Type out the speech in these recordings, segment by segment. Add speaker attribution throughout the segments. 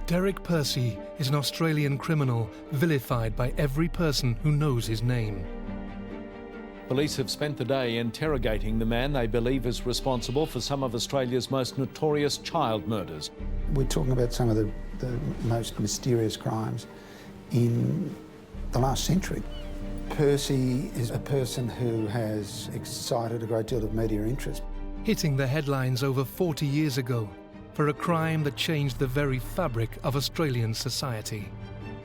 Speaker 1: Derek Percy is an Australian criminal vilified by every person who knows his name.
Speaker 2: Police have spent the day interrogating the man they believe is responsible for some of Australia's most notorious child murders.
Speaker 3: We're talking about some of the most mysterious crimes in the last century. Percy is a person who has excited a great deal of media interest.
Speaker 1: Hitting the headlines over 40 years ago for a crime that changed the very fabric of Australian society.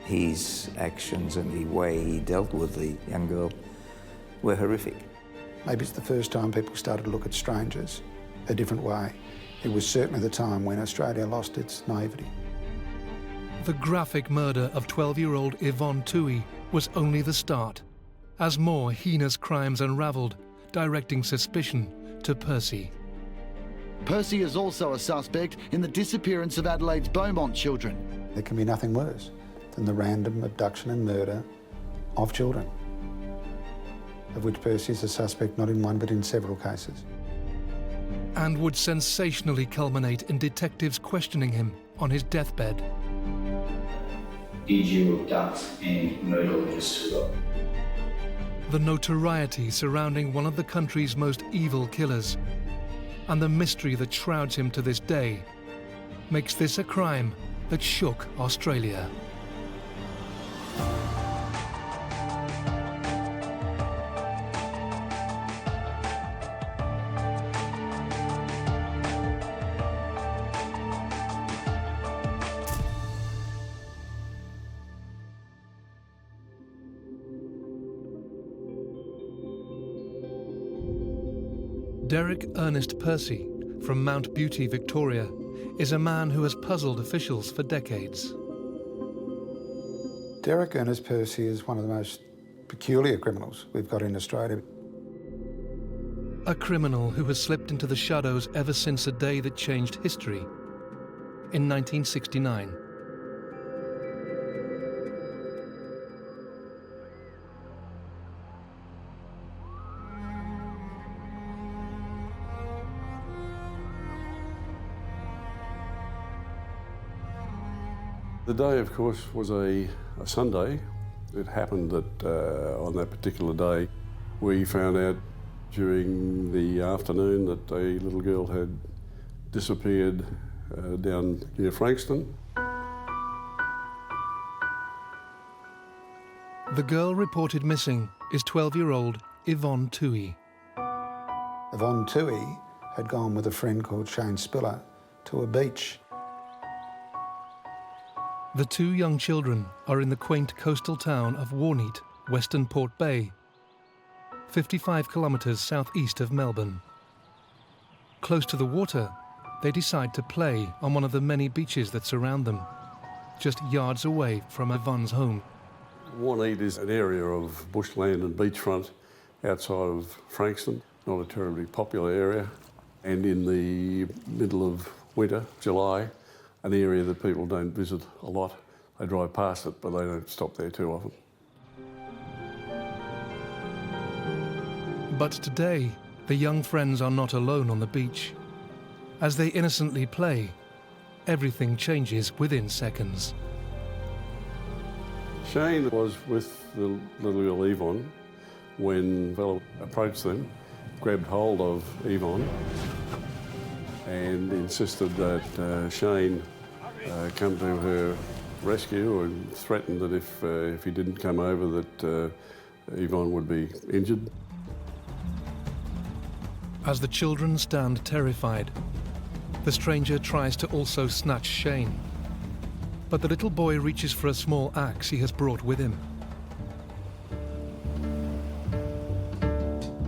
Speaker 4: His actions and the way he dealt with the young girl were horrific.
Speaker 3: Maybe it's the first time people started to look at strangers a different way. It was certainly the time when Australia lost its naivety.
Speaker 1: The graphic murder of 12-year-old Ivon Tui was only the start, as more heinous crimes unravelled, directing suspicion to Percy.
Speaker 5: Percy is also a suspect in the disappearance of Adelaide's Bowmont children.
Speaker 3: There can be nothing worse than the random abduction and murder of children, of which Percy is a suspect not in one but in several cases.
Speaker 1: And would sensationally culminate in detectives questioning him on his deathbed.
Speaker 6: Did you abduct and murder Mr. Brooke?
Speaker 1: The notoriety surrounding one of the country's most evil killers, and the mystery that shrouds him to this day, makes this a crime that shook Australia. Derek Ernest Percy, from Mount Beauty, Victoria, is a man who has puzzled officials for decades.
Speaker 3: Derek Ernest Percy is one of the most peculiar criminals we've got in Australia.
Speaker 1: A criminal who has slipped into the shadows ever since a day that changed history in 1969.
Speaker 7: The day, of course, was a Sunday. It happened that on that particular day, we found out during the afternoon that a little girl had disappeared down near Frankston.
Speaker 1: The girl reported missing is 12-year-old Ivon Tui.
Speaker 3: Ivon Tui had gone with a friend called Shane Spiller to a beach.
Speaker 1: The two young children are in the quaint coastal town of Warneet, Western Port Bay, 55 kilometres southeast of Melbourne. Close to the water, they decide to play on one of the many beaches that surround them, just yards away from Ivon's home.
Speaker 7: Warneet is an area of bushland and beachfront outside of Frankston, not a terribly popular area, and in the middle of winter, July, an area that people don't visit a lot. They drive past it, but they don't stop there too often.
Speaker 1: But today, the young friends are not alone on the beach. As they innocently play, everything changes within seconds.
Speaker 7: Shane was with the little girl Ivon when a fellow approached them, grabbed hold of Ivon and insisted that Shane come to her rescue and threatened that if he didn't come over that Ivon would be injured.
Speaker 1: As the children stand terrified, the stranger tries to also snatch Shane. But the little boy reaches for a small axe he has brought with him.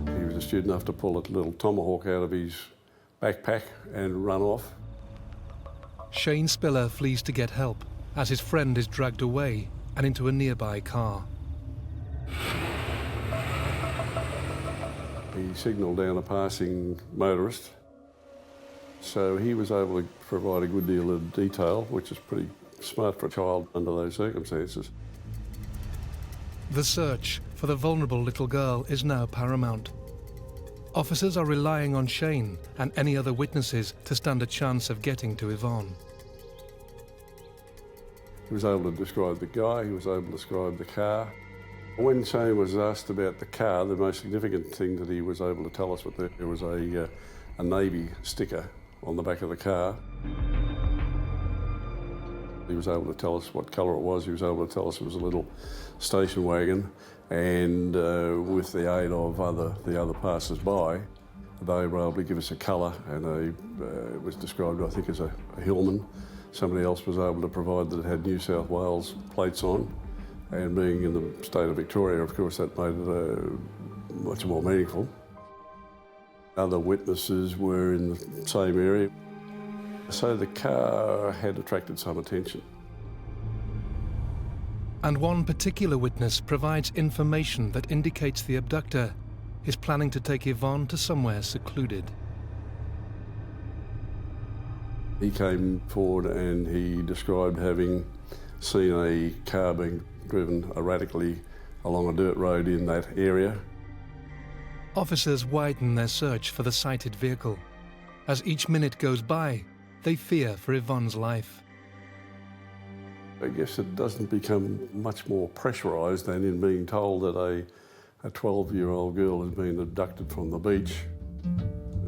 Speaker 7: He was astute enough to pull a little tomahawk out of his backpack and run off.
Speaker 1: Shane Spiller flees to get help as his friend is dragged away and into a nearby car.
Speaker 7: He signalled down a passing motorist, so he was able to provide a good deal of detail, which is pretty smart for a child under those circumstances.
Speaker 1: The search for the vulnerable little girl is now paramount. Officers are relying on Shane and any other witnesses to stand a chance of getting to Ivon.
Speaker 7: He was able to describe the guy, he was able to describe the car. When Shane was asked about the car, the most significant thing that he was able to tell us was that there was a Navy sticker on the back of the car. He was able to tell us what colour it was, he was able to tell us it was a little station wagon, and with the aid of the other passers-by, they were able to give us a colour, and it was described, I think, as a Hillman. Somebody else was able to provide that it had New South Wales plates on, and being in the state of Victoria, of course, that made it much more meaningful. Other witnesses were in the same area, so the car had attracted some attention.
Speaker 1: And one particular witness provides information that indicates the abductor is planning to take Ivon to somewhere secluded.
Speaker 7: He came forward and he described having seen a car being driven erratically along a dirt road in that area.
Speaker 1: Officers widen their search for the sighted vehicle. As each minute goes by, they fear for Ivon's life.
Speaker 7: I guess it doesn't become much more pressurised than in being told that a 12-year-old girl has been abducted from the beach.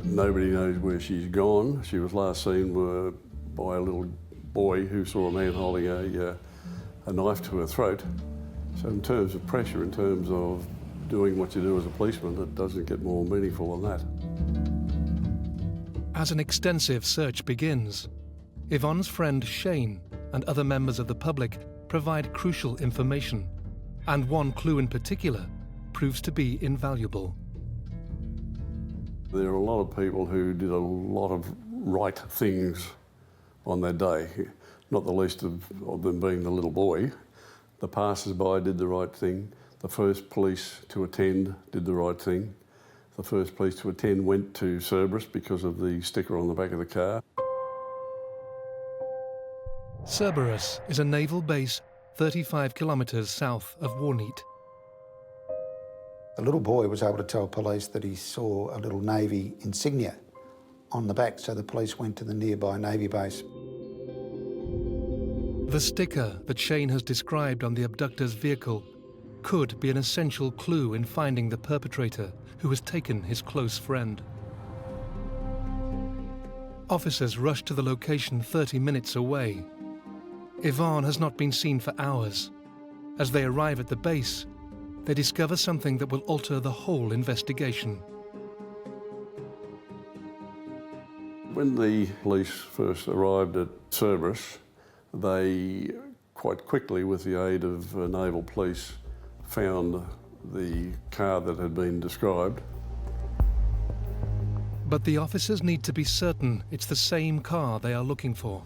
Speaker 7: Nobody knows where she's gone. She was last seen by a little boy who saw a man holding a knife to her throat. So in terms of pressure, in terms of doing what you do as a policeman, it doesn't get more meaningful than that.
Speaker 1: As an extensive search begins, Ivon's friend Shane and other members of the public provide crucial information, and one clue in particular proves to be invaluable.
Speaker 7: There are a lot of people who did a lot of right things on that day, not the least of them being the little boy. The passers-by did the right thing. The first police to attend did the right thing. The first police to attend went to Cerberus because of the sticker on the back of the car.
Speaker 1: Cerberus is a naval base 35 kilometres south of Warneet.
Speaker 3: The little boy was able to tell police that he saw a little Navy insignia on the back, so the police went to the nearby Navy base.
Speaker 1: The sticker that Shane has described on the abductor's vehicle could be an essential clue in finding the perpetrator who has taken his close friend. Officers rush to the location 30 minutes away. Ivon has not been seen for hours. As they arrive at the base, they discover something that will alter the whole investigation.
Speaker 7: When the police first arrived at Cerberus, they quite quickly, with the aid of naval police, found the car that had been described.
Speaker 1: But the officers need to be certain it's the same car they are looking for.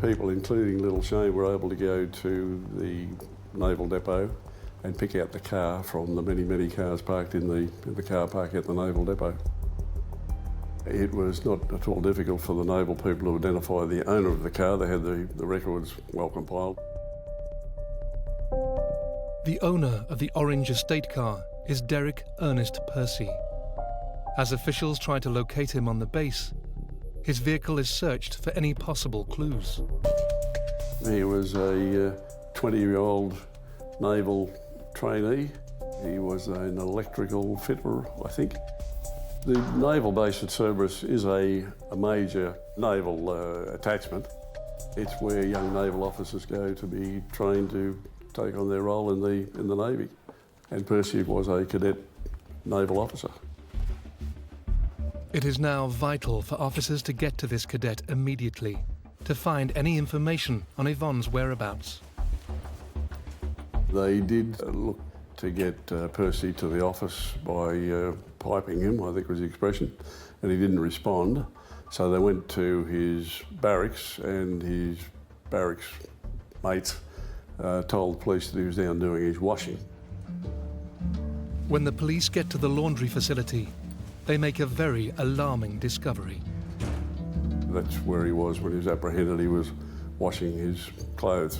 Speaker 7: People, including little Shane, were able to go to the naval depot and pick out the car from the many, many cars parked in the car park at the naval depot. It was not at all difficult for the naval people to identify the owner of the car. They had the records well compiled.
Speaker 1: The owner of the orange estate car is Derek Ernest Percy. As officials try to locate him on the base, his vehicle is searched for any possible clues.
Speaker 7: He was a 20-year-old naval trainee. He was an electrical fitter, I think. The naval base at Cerberus is a major naval attachment. It's where young naval officers go to be trained to take on their role in the Navy. And Percy was a cadet naval officer.
Speaker 1: It is now vital for officers to get to this cadet immediately to find any information on Ivon's whereabouts.
Speaker 7: They did look to get Percy to the office by piping him, I think was the expression, and he didn't respond. So they went to his barracks, and his barracks mates told the police that he was down doing his washing.
Speaker 1: When the police get to the laundry facility, they make a very alarming discovery.
Speaker 7: That's where he was when he was apprehended. He was washing his clothes.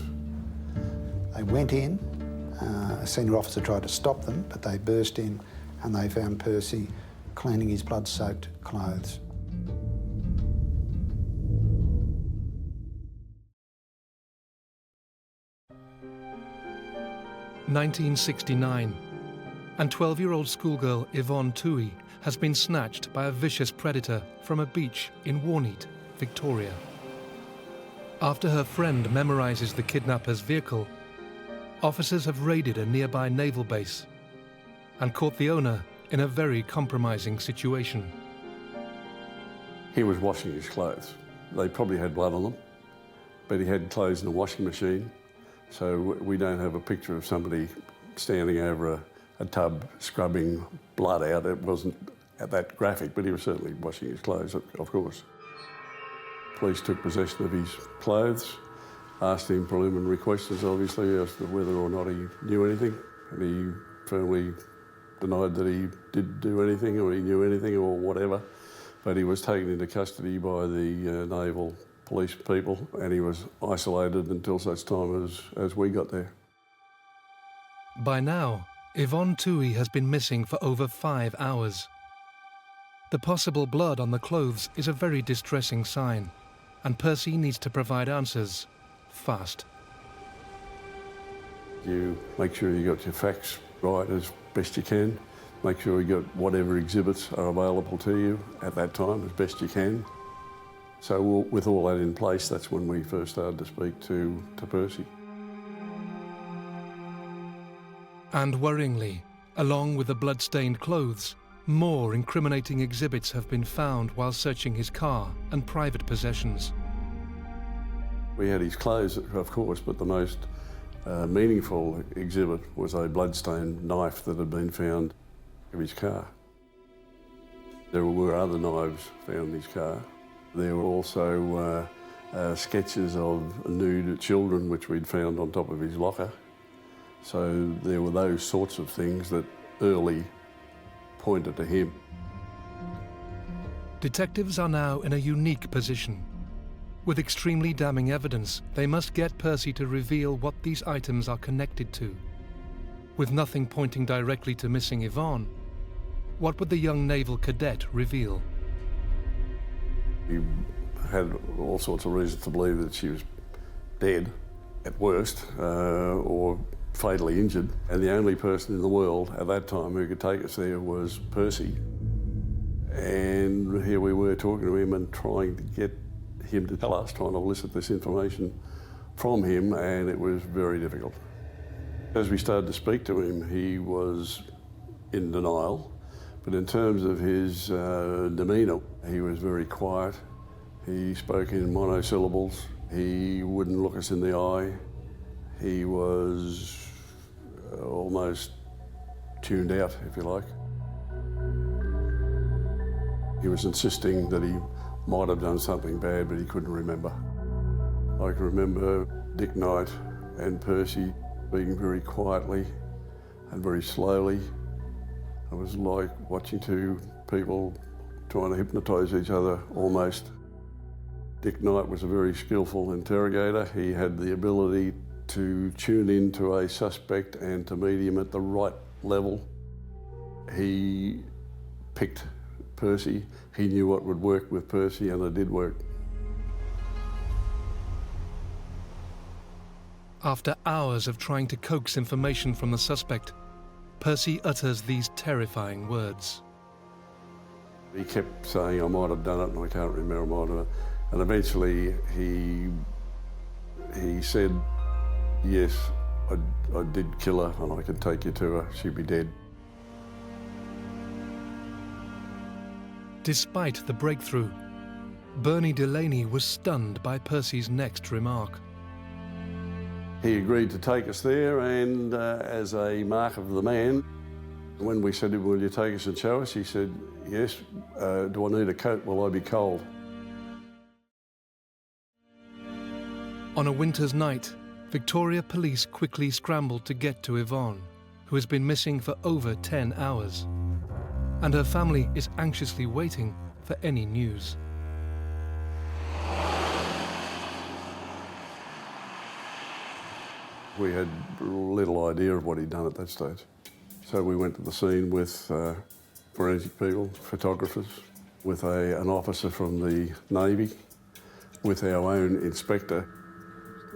Speaker 3: They went in, a senior officer tried to stop them, but they burst in and they found Percy cleaning his blood-soaked clothes.
Speaker 1: 1969, and 12-year-old schoolgirl Ivon Tui has been snatched by a vicious predator from a beach in Warneet, Victoria. After her friend memorizes the kidnapper's vehicle, officers have raided a nearby naval base and caught the owner in a very compromising situation.
Speaker 7: He was washing his clothes. They probably had blood on them, but he had clothes in a washing machine, so we don't have a picture of somebody standing over a tub scrubbing blood out. It wasn't that graphic, but he was certainly washing his clothes, of course. Police took possession of his clothes, asked him preliminary questions, obviously, as to whether or not he knew anything, and he firmly denied that he did do anything or he knew anything or whatever, but he was taken into custody by the naval police people, and he was isolated until such time as we got there.
Speaker 1: By now, Ivon Tui has been missing for over 5 hours. The possible blood on the clothes is a very distressing sign, and Percy needs to provide answers fast.
Speaker 7: You make sure you got your facts right as best you can. Make sure you got whatever exhibits are available to you at that time as best you can. So with all that in place, that's when we first started to speak to Percy.
Speaker 1: And worryingly, along with the blood-stained clothes, more incriminating exhibits have been found while searching his car and private possessions.
Speaker 7: We had his clothes, of course, but the most meaningful exhibit was a blood-stained knife that had been found in his car. There were other knives found in his car. There were also sketches of nude children which we'd found on top of his locker. So there were those sorts of things that early pointed to him.
Speaker 1: Detectives are now in a unique position. With extremely damning evidence, they must get Percy to reveal what these items are connected to. With nothing pointing directly to missing Ivon, what would the young naval cadet reveal?
Speaker 7: He had all sorts of reasons to believe that she was dead, at worst, or fatally injured. And the only person in the world at that time who could take us there was Percy. And here we were talking to him and trying to get him to tell us, trying to elicit this information from him, and it was very difficult. As we started to speak to him, he was in denial, but in terms of his demeanour, he was very quiet. He spoke in monosyllables. He wouldn't look us in the eye. He was almost tuned out, if you like. He was insisting that he might have done something bad, but he couldn't remember. I can remember Dick Knight and Percy speaking very quietly and very slowly. It was like watching two people trying to hypnotise each other, almost. Dick Knight was a very skillful interrogator. He had the ability to tune into a suspect and to meet him at the right level. He picked Percy. He knew what would work with Percy, and it did work.
Speaker 1: After hours of trying to coax information from the suspect, Percy utters these terrifying words.
Speaker 7: He kept saying, I might have done it, and I can't remember, I might have. And eventually he said, yes, I did kill her, and I could take you to her, she'd be dead.
Speaker 1: Despite the breakthrough, Bernie Delaney was stunned by Percy's next remark.
Speaker 7: He agreed to take us there, and as a mark of the man, when we said, will you take us and show us, he said, yes. Do I need a coat? Will I be cold?
Speaker 1: On a winter's night, Victoria Police quickly scrambled to get to Ivon, who has been missing for over 10 hours. And her family is anxiously waiting for any news.
Speaker 7: We had little idea of what he'd done at that stage. So we went to the scene with forensic people, photographers, with an officer from the Navy, with our own inspector.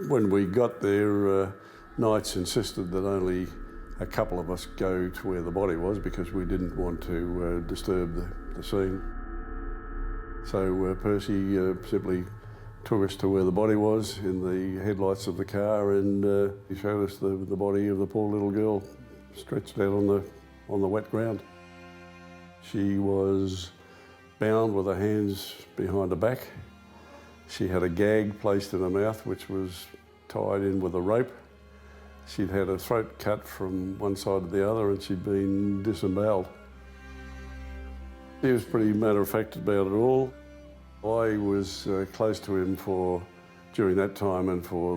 Speaker 7: When we got there, Knights insisted that only a couple of us go to where the body was because we didn't want to disturb the scene. So Percy simply took us to where the body was in the headlights of the car, and he showed us the body of the poor little girl stretched out on the wet ground. She was bound with her hands behind her back. She had a gag placed in her mouth which was tied in with a rope. She'd had her throat cut from one side to the other and she'd been disemboweled. He was pretty matter-of-fact about it all. I was close to him during that time and for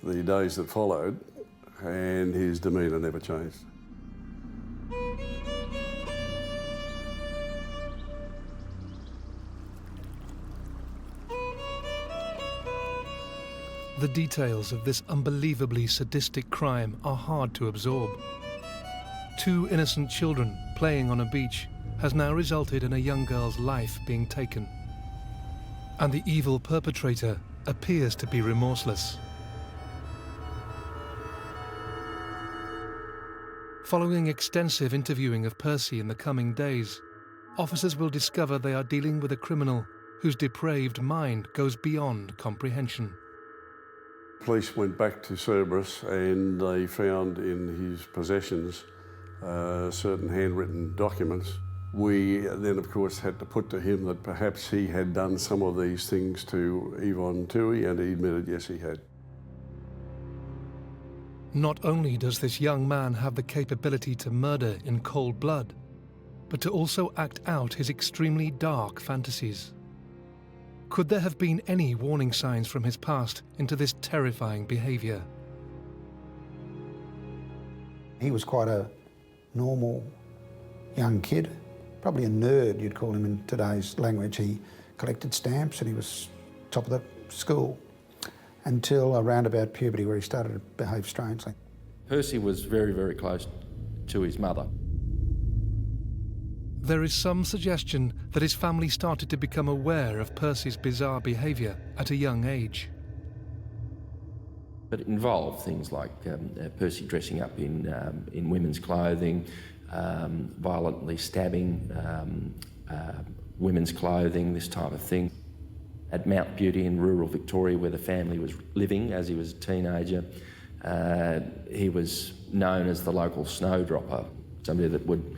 Speaker 7: the days that followed, and his demeanour never changed.
Speaker 1: The details of this unbelievably sadistic crime are hard to absorb. 2 innocent children playing on a beach has now resulted in a young girl's life being taken. And the evil perpetrator appears to be remorseless. Following extensive interviewing of Percy in the coming days, officers will discover they are dealing with a criminal whose depraved mind goes beyond comprehension.
Speaker 7: Police went back to Cerberus and they found in his possessions certain handwritten documents. We then, of course, had to put to him that perhaps he had done some of these things to Ivon Tui, and he admitted yes, he had.
Speaker 1: Not only does this young man have the capability to murder in cold blood, but to also act out his extremely dark fantasies. Could there have been any warning signs from his past into this terrifying behaviour?
Speaker 3: He was quite a normal young kid, probably a nerd, you'd call him in today's language. He collected stamps and he was top of the school until around about puberty, where he started to behave strangely.
Speaker 8: Percy was very, very close to his mother.
Speaker 1: There is some suggestion that his family started to become aware of Percy's bizarre behaviour at a young age.
Speaker 8: But it involved things like Percy dressing up in women's clothing, violently stabbing women's clothing, this type of thing. At Mount Beauty in rural Victoria, where the family was living as he was a teenager, he was known as the local snowdropper, somebody that would,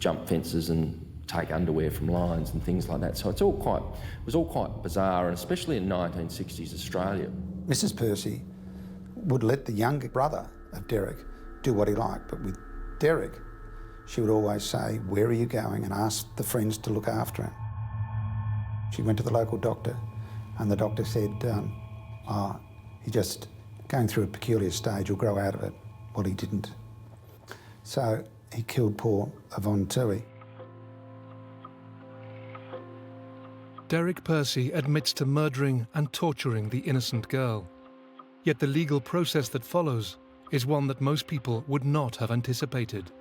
Speaker 8: jump fences and take underwear from lines and things like that. So it was all quite bizarre, and especially in 1960s Australia.
Speaker 3: Mrs. Percy would let the younger brother of Derek do what he liked, but with Derek, she would always say, "Where are you going?" and ask the friends to look after him. She went to the local doctor, and the doctor said, he's just going through a peculiar stage, he'll grow out of it. Well, he didn't. So he killed poor Ivon Tui.
Speaker 1: Derek Percy admits to murdering and torturing the innocent girl. Yet the legal process that follows is one that most people would not have anticipated.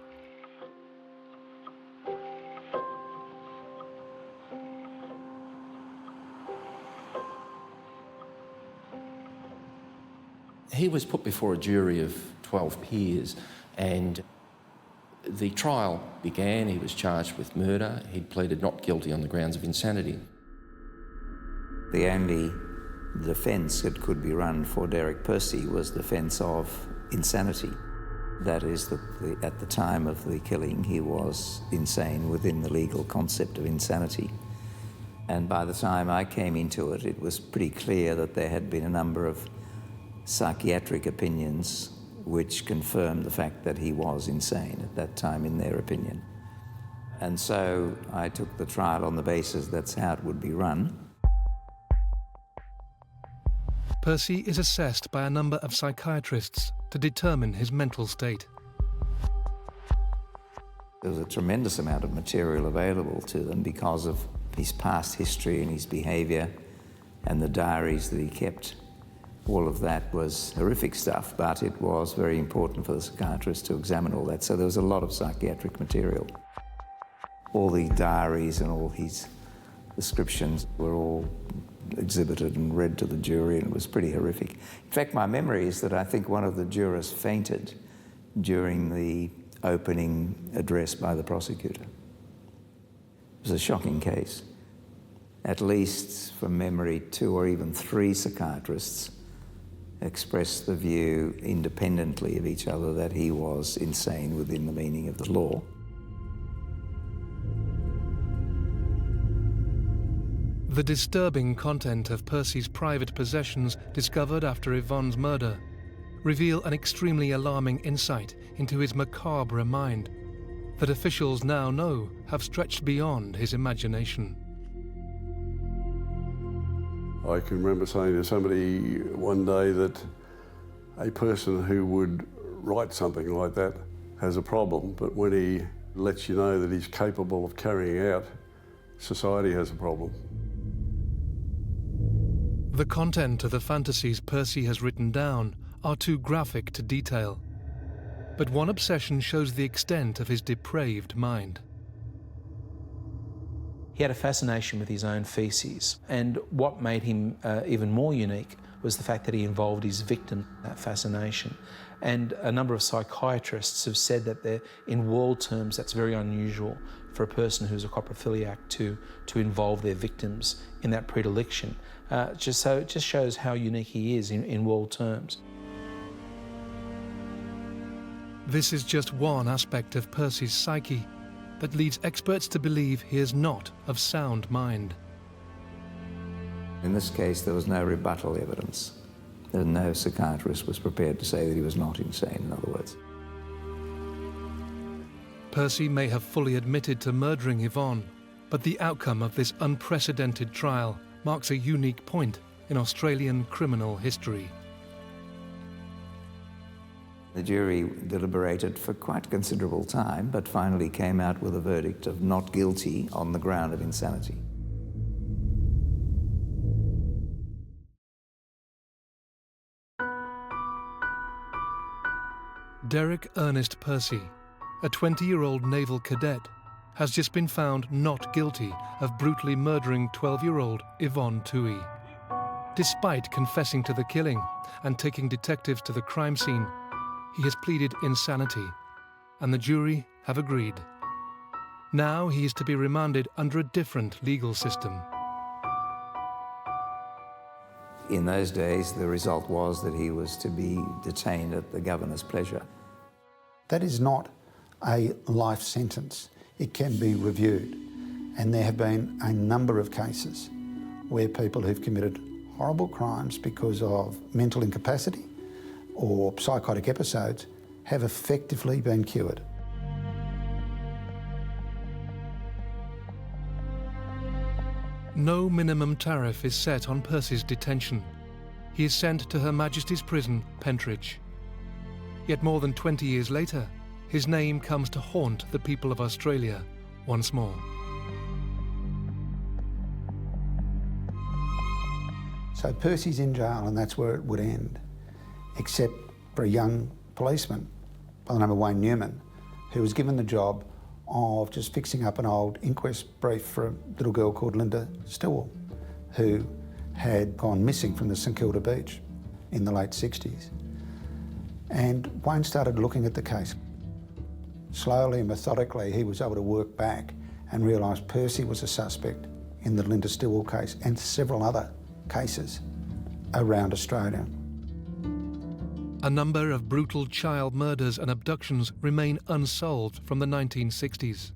Speaker 8: He was put before a jury of 12 peers, and the trial began. He was charged with murder. He'd pleaded not guilty on the grounds of insanity.
Speaker 4: The only defence that could be run for Derek Percy was defence of insanity. That is, at the time of the killing, he was insane within the legal concept of insanity. And by the time I came into it, it was pretty clear that there had been a number of psychiatric opinions which confirmed the fact that he was insane at that time, in their opinion. And so I took the trial on the basis that's how it would be run.
Speaker 1: Percy is assessed by a number of psychiatrists to determine his mental state.
Speaker 4: There was a tremendous amount of material available to them because of his past history and his behaviour and the diaries that he kept. All of that was horrific stuff, but it was very important for the psychiatrist to examine all that. So there was a lot of psychiatric material. All the diaries and all his descriptions were all exhibited and read to the jury, and it was pretty horrific. In fact, my memory is that I think one of the jurors fainted during the opening address by the prosecutor. It was a shocking case. At least, from memory, 2 or even 3 psychiatrists expressed the view independently of each other that he was insane within the meaning of the law.
Speaker 1: The disturbing content of Percy's private possessions discovered after Ivon's murder reveal an extremely alarming insight into his macabre mind that officials now know have stretched beyond his imagination.
Speaker 7: I can remember saying to somebody one day that a person who would write something like that has a problem, but when he lets you know that he's capable of carrying out, society has a problem.
Speaker 1: The content of the fantasies Percy has written down are too graphic to detail, but one obsession shows the extent of his depraved mind.
Speaker 9: He had a fascination with his own feces, and what made him even more unique was the fact that he involved his victim in that fascination. And a number of psychiatrists have said that in world terms that's very unusual for a person who's a coprophiliac to involve their victims in that predilection. It just shows how unique he is in world terms.
Speaker 1: This is just one aspect of Percy's psyche that leads experts to believe he is not of sound mind.
Speaker 4: In this case, there was no rebuttal evidence. No psychiatrist was prepared to say that he was not insane, in other words.
Speaker 1: Percy may have fully admitted to murdering Ivon, but the outcome of this unprecedented trial marks a unique point in Australian criminal history.
Speaker 4: The jury deliberated for quite a considerable time, but finally came out with a verdict of not guilty on the ground of insanity.
Speaker 1: Derek Ernest Percy, a 20-year-old naval cadet, has just been found not guilty of brutally murdering 12-year-old Ivon Tui. Despite confessing to the killing and taking detectives to the crime scene, he has pleaded insanity, and the jury have agreed. Now he is to be remanded under a different legal system.
Speaker 4: In those days, the result was that he was to be detained at the governor's pleasure.
Speaker 3: That is not a life sentence. It can be reviewed. And there have been a number of cases where people who've committed horrible crimes because of mental incapacity or psychotic episodes have effectively been cured.
Speaker 1: No minimum tariff is set on Percy's detention. He is sent to Her Majesty's Prison, Pentridge. Yet more than 20 years later, his name comes to haunt the people of Australia once more.
Speaker 3: So Percy's in jail, and that's where it would end, except for a young policeman by the name of Wayne Newman, who was given the job of just fixing up an old inquest brief for a little girl called Linda Stillwell, who had gone missing from the St Kilda beach in the late 60s. And Wayne started looking at the case. Slowly and methodically, he was able to work back and realise Percy was a suspect in the Linda Stillwell case and several other cases around Australia.
Speaker 1: A number of brutal child murders and abductions remain unsolved from the 1960s.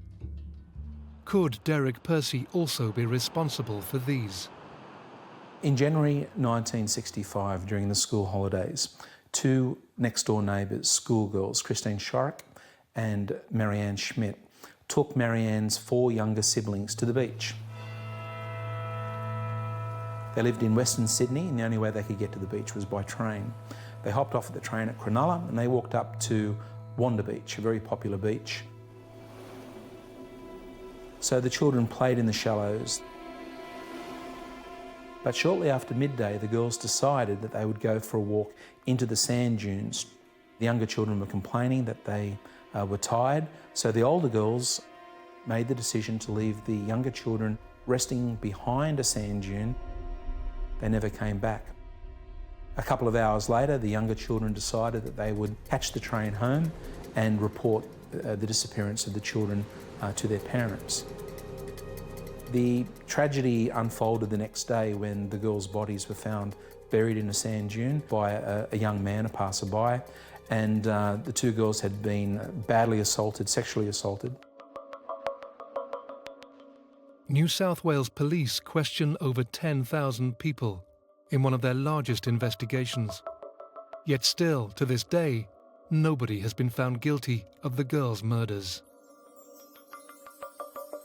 Speaker 1: Could Derek Percy also be responsible for these?
Speaker 9: In January 1965, during the school holidays, 2 next-door neighbours, schoolgirls, Christine Shorrock and Marianne Schmidt, took Marianne's 4 younger siblings to the beach. They lived in Western Sydney, and the only way they could get to the beach was by train. They hopped off at the train at Cronulla and they walked up to Wanda Beach, a very popular beach. So the children played in the shallows. But shortly after midday, the girls decided that they would go for a walk into the sand dunes. The younger children were complaining that they were tired, so the older girls made the decision to leave the younger children resting behind a sand dune. They never came back. A couple of hours later, the younger children decided that they would catch the train home and report the disappearance of the children to their parents. The tragedy unfolded the next day when the girls' bodies were found buried in a sand dune by a young man, a passerby, and the two girls had been badly assaulted, sexually assaulted.
Speaker 1: New South Wales Police question over 10,000 people in one of their largest investigations. Yet still, to this day, nobody has been found guilty of the girls' murders.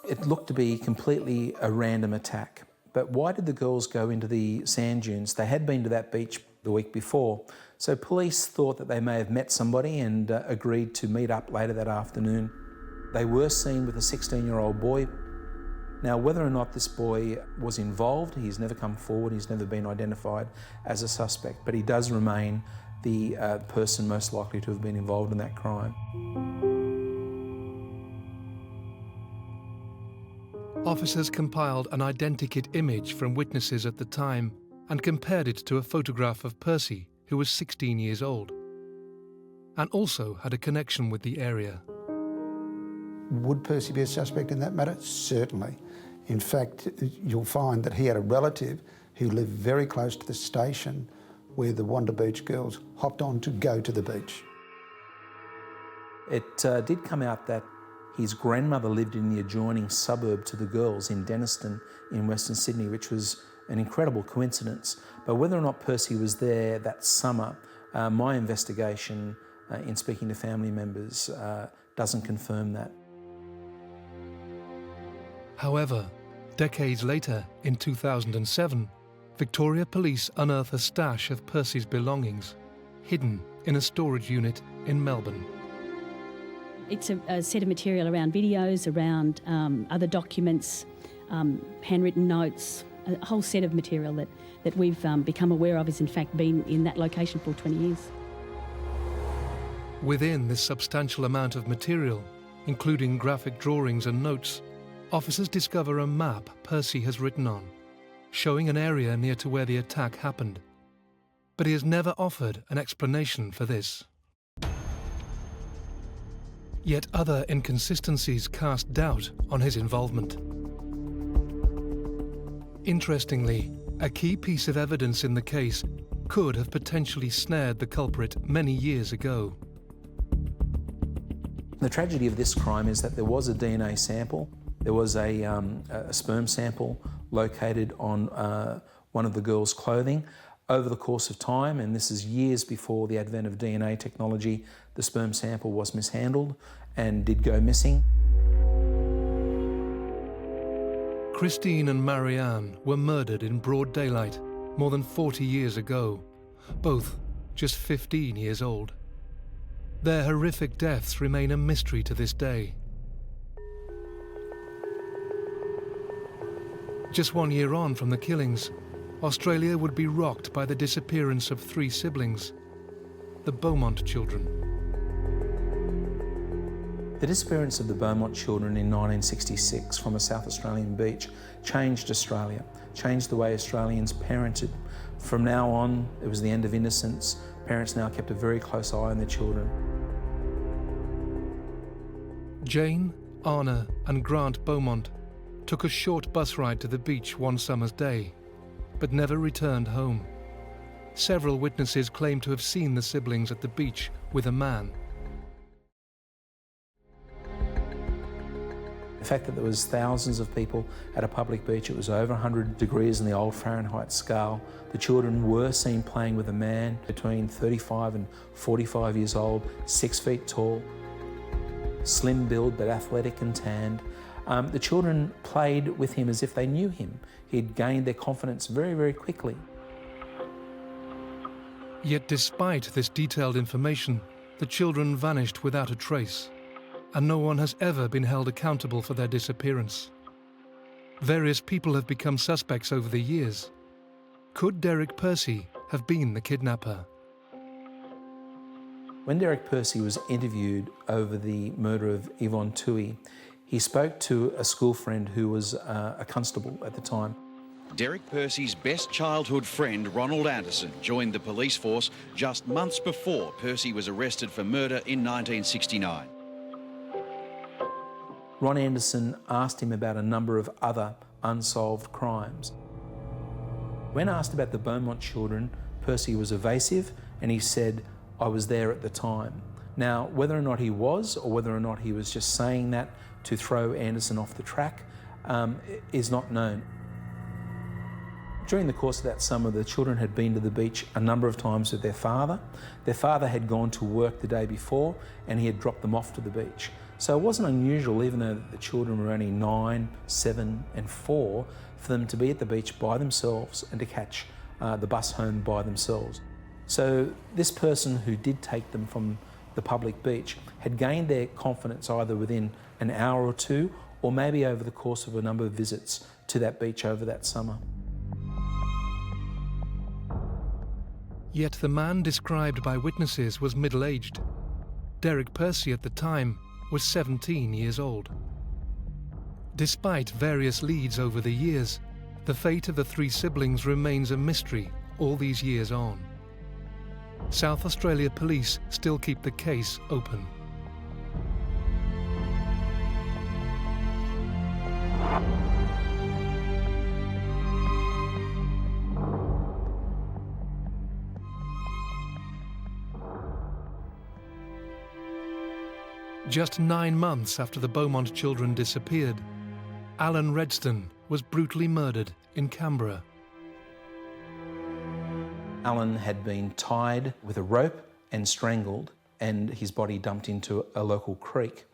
Speaker 9: It looked to be completely a random attack. But why did the girls go into the sand dunes? They had been to that beach the week before, so police thought that they may have met somebody and agreed to meet up later that afternoon. They were seen with a 16-year-old boy. Now, whether or not this boy was involved, he's never come forward, he's never been identified as a suspect, but he does remain the person most likely to have been involved in that crime.
Speaker 1: Officers compiled an identikit image from witnesses at the time and compared it to a photograph of Percy, who was 16 years old, and also had a connection with the area.
Speaker 3: Would Percy be a suspect in that matter? Certainly. In fact, you'll find that he had a relative who lived very close to the station where the Wanda Beach girls hopped on to go to the beach.
Speaker 9: It did come out that his grandmother lived in the adjoining suburb to the girls in Denniston in Western Sydney, which was an incredible coincidence. But whether or not Percy was there that summer, my investigation in speaking to family members doesn't confirm that.
Speaker 1: However, decades later, in 2007, Victoria Police unearth a stash of Percy's belongings, hidden in a storage unit in Melbourne.
Speaker 10: It's a set of material around videos, around other documents, handwritten notes, a whole set of material that we've become aware of has in fact been in that location for 20 years.
Speaker 1: Within this substantial amount of material, including graphic drawings and notes, officers discover a map Percy has written on, showing an area near to where the attack happened. But he has never offered an explanation for this. Yet other inconsistencies cast doubt on his involvement. Interestingly, a key piece of evidence in the case could have potentially snared the culprit many years ago.
Speaker 9: The tragedy of this crime is that there was a DNA sample. There was a sperm sample located on one of the girls' clothing. Over the course of time, and this is years before the advent of DNA technology, the sperm sample was mishandled and did go missing.
Speaker 1: Christine and Marianne were murdered in broad daylight more than 40 years ago, both just 15 years old. Their horrific deaths remain a mystery to this day. Just 1 year on from the killings, Australia would be rocked by the disappearance of 3 siblings, the Bowmont children.
Speaker 9: The disappearance of the Bowmont children in 1966 from a South Australian beach changed Australia, changed the way Australians parented. From now on, it was the end of innocence. Parents now kept a very close eye on their children.
Speaker 1: Jane, Anna and Grant Bowmont took a short bus ride to the beach one summer's day, but never returned home. Several witnesses claim to have seen the siblings at the beach with a man.
Speaker 9: The fact that there was thousands of people at a public beach, it was over 100 degrees in the old Fahrenheit scale. The children were seen playing with a man between 35 and 45 years old, 6 feet tall, slim build but athletic and tanned. The children played with him as if they knew him. He'd gained their confidence very, very quickly.
Speaker 1: Yet despite this detailed information, the children vanished without a trace, and no one has ever been held accountable for their disappearance. Various people have become suspects over the years. Could Derek Percy have been the kidnapper?
Speaker 9: When Derek Percy was interviewed over the murder of Ivon Tui, he spoke to a school friend who was a constable at the time.
Speaker 11: Derek Percy's best childhood friend, Ronald Anderson, joined the police force just months before Percy was arrested for murder in 1969.
Speaker 9: Ron Anderson asked him about a number of other unsolved crimes. When asked about the Bowmont children, Percy was evasive and he said, "I was there at the time." Now, whether or not he was, or whether or not he was just saying that to throw Anderson off the track, is not known. During the course of that summer, the children had been to the beach a number of times with their father. Their father had gone to work the day before and he had dropped them off to the beach. So it wasn't unusual, even though the children were only 9, 7 and 4, for them to be at the beach by themselves and to catch the bus home by themselves. So this person who did take them from the public beach had gained their confidence either within an hour or two, or maybe over the course of a number of visits to that beach over that summer.
Speaker 1: Yet the man described by witnesses was middle-aged. Derek Percy at the time was 17 years old. Despite various leads over the years, the fate of the 3 siblings remains a mystery all these years on. South Australia police still keep the case open. Just 9 months after the Bowmont children disappeared, Alan Redston was brutally murdered in Canberra.
Speaker 9: Alan had been tied with a rope and strangled, and his body dumped into a local creek.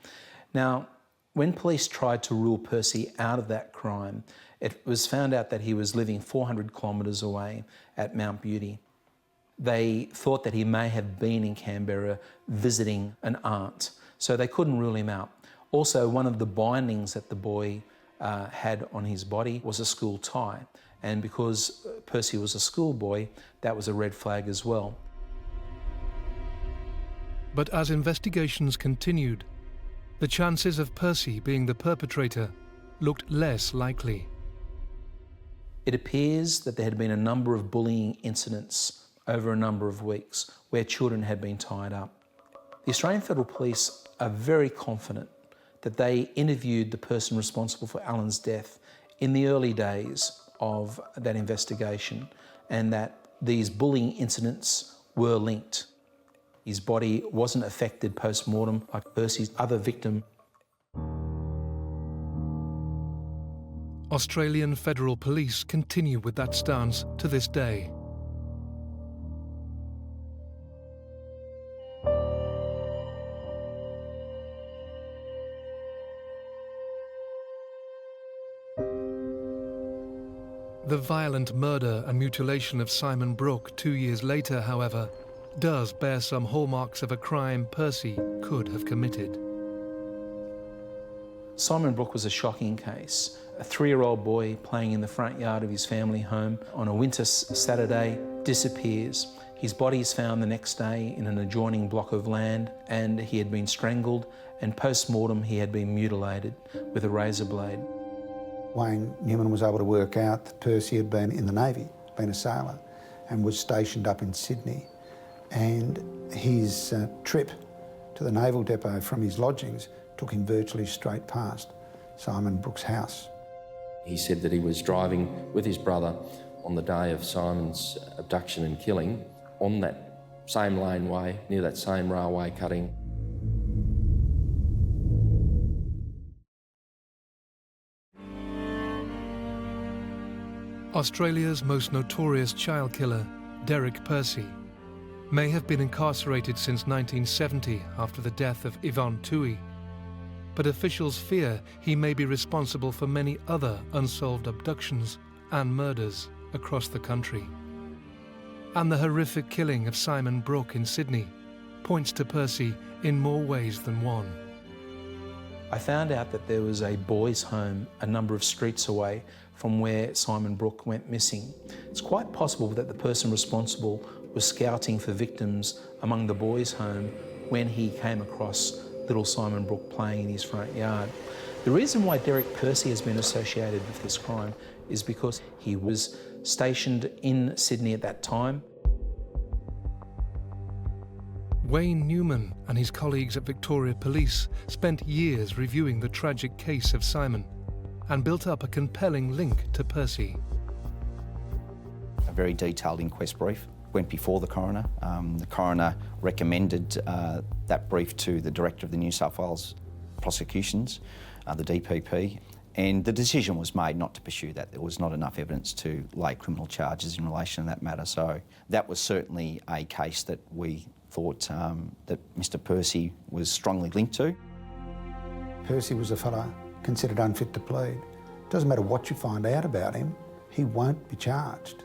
Speaker 9: Now, when police tried to rule Percy out of that crime, it was found out that he was living 400 kilometres away at Mount Beauty. They thought that he may have been in Canberra visiting an aunt, so they couldn't rule him out. Also, one of the bindings that the boy had on his body was a school tie, and because Percy was a schoolboy, that was a red flag as well.
Speaker 1: But as investigations continued, the chances of Percy being the perpetrator looked less likely.
Speaker 9: It appears that there had been a number of bullying incidents over a number of weeks where children had been tied up. The Australian Federal Police are very confident that they interviewed the person responsible for Alan's death in the early days of that investigation, and that these bullying incidents were linked. His body wasn't affected post-mortem like Percy's other victim.
Speaker 1: Australian Federal Police continue with that stance to this day. The violent murder and mutilation of Simon Brookke 2 years later, however, does bear some hallmarks of a crime Percy could have committed.
Speaker 9: Simon Brookke was a shocking case. A 3-year-old boy playing in the front yard of his family home on a winter Saturday disappears. His body is found the next day in an adjoining block of land, and he had been strangled, and post-mortem he had been mutilated with a razor blade.
Speaker 3: Wayne Newman was able to work out that Percy had been in the Navy, been a sailor, and was stationed up in Sydney. And his trip to the naval depot from his lodgings took him virtually straight past Simon Brooke's house.
Speaker 8: He said that he was driving with his brother on the day of Simon's abduction and killing on that same laneway, near that same railway cutting.
Speaker 1: Australia's most notorious child killer, Derek Percy, may have been incarcerated since 1970 after the death of Ivon Tui, but officials fear he may be responsible for many other unsolved abductions and murders across the country. And the horrific killing of Simon Brookke in Sydney points to Percy in more ways than one.
Speaker 9: I found out that there was a boys' home a number of streets away from where Simon Brookke went missing. It's quite possible that the person responsible was scouting for victims among the boys' home when he came across little Simon Brookke playing in his front yard. The reason why Derek Percy has been associated with this crime is because he was stationed in Sydney at that time.
Speaker 1: Wayne Newman and his colleagues at Victoria Police spent years reviewing the tragic case of Simon and built up a compelling link to Percy.
Speaker 12: A very detailed inquest brief went before the coroner. The coroner recommended that brief to the Director of the New South Wales Prosecutions, the DPP, and the decision was made not to pursue that. There was not enough evidence to lay criminal charges in relation to that matter. So that was certainly a case that we thought that Mr Percy was strongly linked to.
Speaker 3: Percy was a fella considered unfit to plead. Doesn't matter what you find out about him, he won't be charged.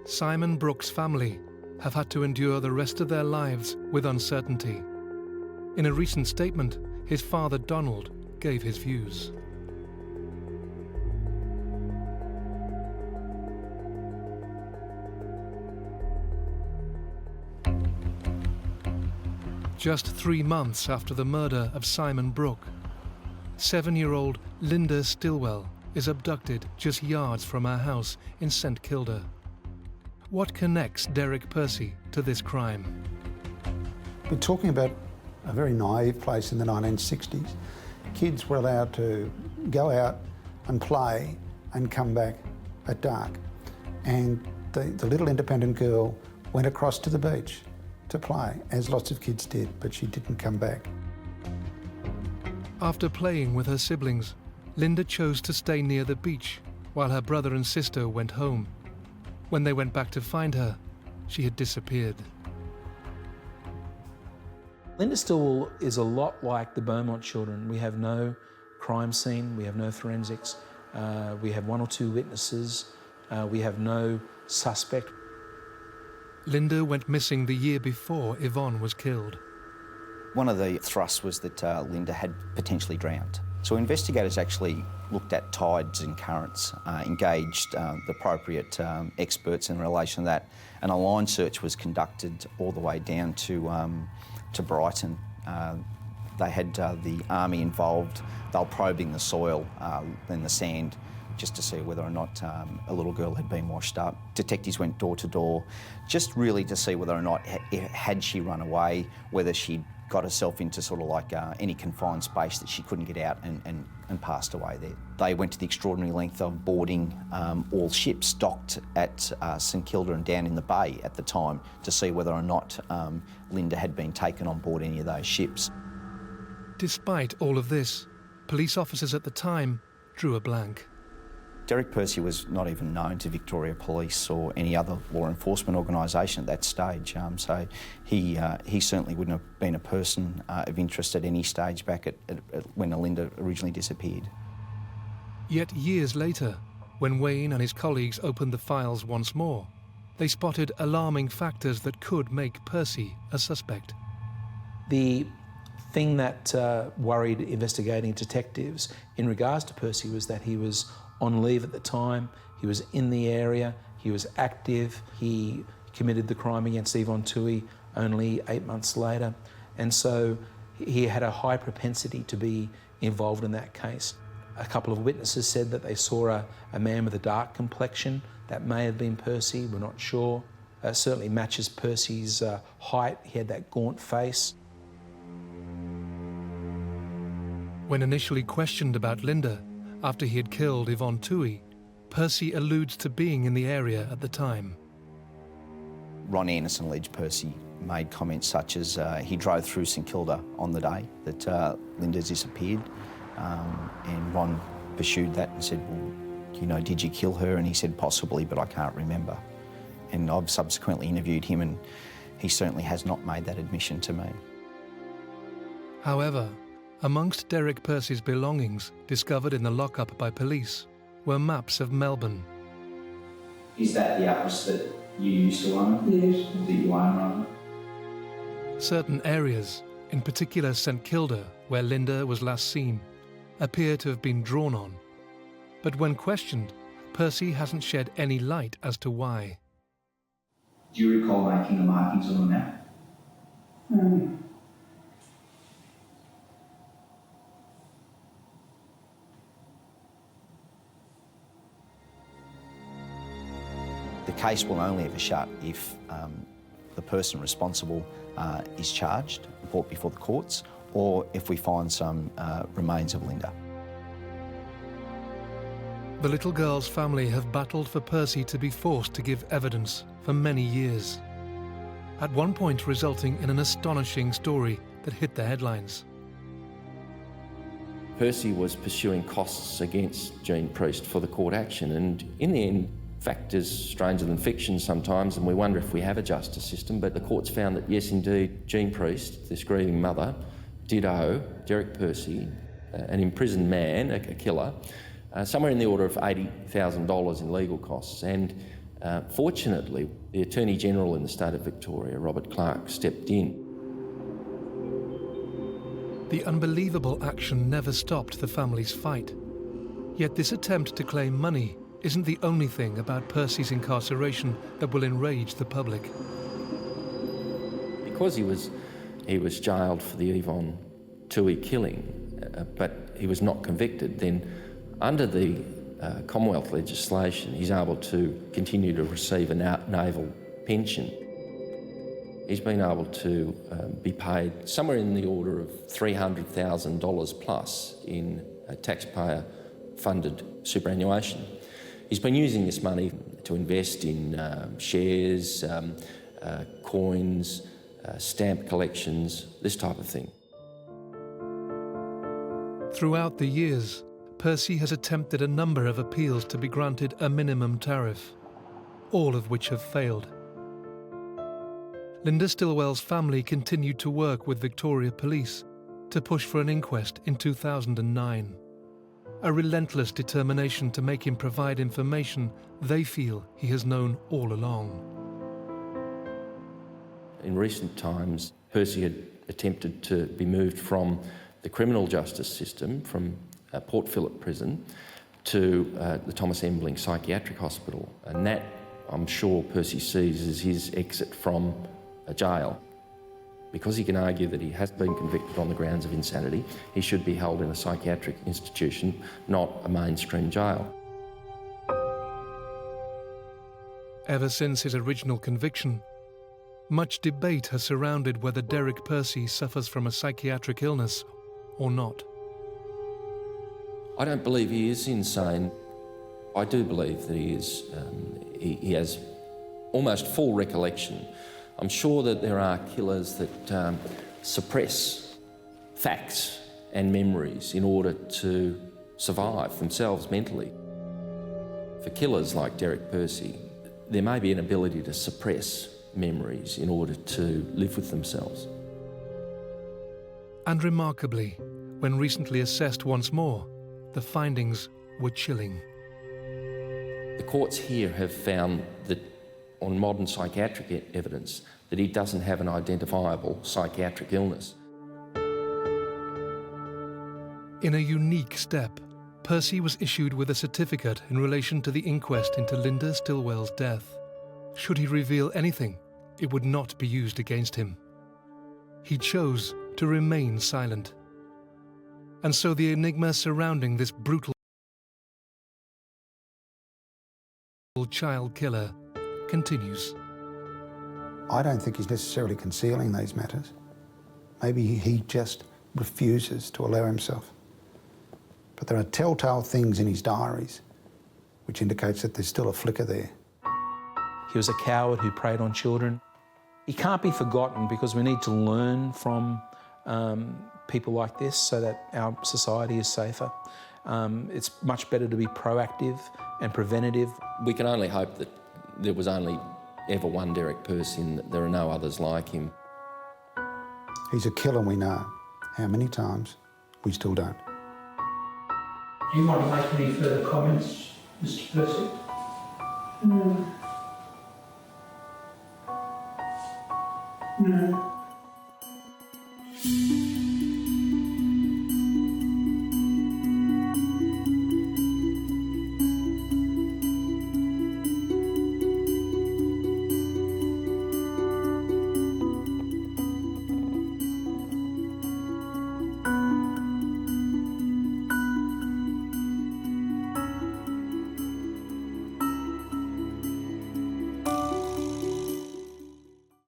Speaker 1: Simon Brooke's family have had to endure the rest of their lives with uncertainty. In a recent statement, his father Donald gave his views. Just 3 months after the murder of Simon Brooke, 7-year-old Linda Stillwell is abducted just yards from her house in St Kilda. What connects Derek Percy to this crime?
Speaker 3: We're talking about a very naive place in the 1960s. Kids were allowed to go out and play and come back at dark. And the little independent girl went across to the beach to play, as lots of kids did, but she didn't come back.
Speaker 1: After playing with her siblings, Linda chose to stay near the beach while her brother and sister went home. When they went back to find her, she had disappeared.
Speaker 9: Linda Stillwell is a lot like the Bowmont children. We have no crime scene, we have no forensics, we have 1 or 2 witnesses, we have no suspect.
Speaker 1: Linda went missing the year before Ivon was killed.
Speaker 12: One of the thrusts was that Linda had potentially drowned. So investigators actually looked at tides and currents, engaged the appropriate experts in relation to that, and a line search was conducted all the way down to Brighton. They had the army involved. They were probing the soil and the sand just to see whether or not a little girl had been washed up. Detectives went door to door, just really to see whether or not had she run away, whether she'd got herself into sort of like any confined space that she couldn't get out and passed away there. They went to the extraordinary length of boarding all ships docked at St Kilda and down in the bay at the time to see whether or not Linda had been taken on board any of those ships.
Speaker 1: Despite all of this, police officers at the time drew a blank.
Speaker 12: Derek Percy was not even known to Victoria Police or any other law enforcement organisation at that stage, so he certainly wouldn't have been a person of interest at any stage back at when Linda originally disappeared.
Speaker 1: Yet years later, when Wayne and his colleagues opened the files once more, they spotted alarming factors that could make Percy a suspect.
Speaker 9: The thing that worried investigating detectives in regards to Percy was that he was on leave at the time, he was in the area, he was active, he committed the crime against Ivon Tui only 8 months later, and so he had a high propensity to be involved in that case. A couple of witnesses said that they saw a man with a dark complexion. That may have been Percy, we're not sure. Certainly matches Percy's height, he had that gaunt face.
Speaker 1: When initially questioned about Linda, after he had killed Ivon Tui, Percy alludes to being in the area at the time.
Speaker 12: Ron Anderson alleged Percy made comments such as he drove through St Kilda on the day that Linda disappeared, and Ron pursued that and said, well, you know, did you kill her? And he said, possibly, but I can't remember. And I've subsequently interviewed him, and he certainly has not made that admission to me.
Speaker 1: However, amongst Derek Percy's belongings discovered in the lockup by police were maps of Melbourne.
Speaker 6: Is that the atlas that you used to own? Yes. That you own, rather?
Speaker 1: Certain areas, in particular St Kilda, where Linda was last seen, appear to have been drawn on. But when questioned, Percy hasn't shed any light as to why.
Speaker 6: Do you recall making the markings on the map?
Speaker 12: The case will only ever shut if the person responsible is charged, brought before the courts, or if we find some remains of Linda.
Speaker 1: The little girl's family have battled for Percy to be forced to give evidence for many years, at one point resulting in an astonishing story that hit the headlines.
Speaker 8: Percy was pursuing costs against Jean Priest for the court action, and in the end, fact is stranger than fiction sometimes, and we wonder if we have a justice system, but the courts found that yes, indeed, Jean Priest, this grieving mother, did owe Derek Percy, an imprisoned man, a killer, somewhere in the order of $80,000 in legal costs. And fortunately, the Attorney General in the state of Victoria, Robert Clark, stepped in.
Speaker 1: The unbelievable action never stopped the family's fight. Yet this attempt to claim money isn't the only thing about Percy's incarceration that will enrage the public.
Speaker 8: Because he was jailed for the Ivon Tui killing, but he was not convicted, then under the Commonwealth legislation, he's able to continue to receive a naval pension. He's been able to be paid somewhere in the order of $300,000 plus in taxpayer-funded superannuation. He's been using this money to invest in shares, coins, stamp collections, this type of thing.
Speaker 1: Throughout the years, Percy has attempted a number of appeals to be granted a minimum tariff, all of which have failed. Linda Stillwell's family continued to work with Victoria Police to push for an inquest in 2009. A relentless determination to make him provide information they feel he has known all along.
Speaker 8: In recent times, Percy had attempted to be moved from the criminal justice system, from Port Phillip Prison, to the Thomas Embling Psychiatric Hospital. And that, I'm sure, Percy sees as his exit from a jail. Because he can argue that he has been convicted on the grounds of insanity, he should be held in a psychiatric institution, not a mainstream jail.
Speaker 1: Ever since his original conviction, much debate has surrounded whether Derek Percy suffers from a psychiatric illness or not.
Speaker 8: I don't believe he is insane. I do believe that he is. He has almost full recollection. I'm sure that there are killers that suppress facts and memories in order to survive themselves mentally. For killers like Derek Percy, there may be an ability to suppress memories in order to live with themselves.
Speaker 1: And remarkably, when recently assessed once more, the findings were chilling.
Speaker 8: The courts here have found that on modern psychiatric evidence that he doesn't have an identifiable psychiatric illness.
Speaker 1: In a unique step, Percy was issued with a certificate in relation to the inquest into Linda Stillwell's death. Should he reveal anything, it would not be used against him. He chose to remain silent. And so the enigma surrounding this brutal child killer continues.
Speaker 3: I don't think he's necessarily concealing these matters. Maybe he just refuses to allow himself. But there are telltale things in his diaries which indicates that there's still a flicker there.
Speaker 9: He was a coward who preyed on children. He can't be forgotten because we need to learn from people like this so that our society is safer. It's much better to be proactive and preventative.
Speaker 8: We can only hope that there was only ever one Derek Percy and that there are no others like him.
Speaker 3: He's a killer, we know. How many times? We still don't.
Speaker 13: Do you want to make any further comments, Mr. Percy? No. No.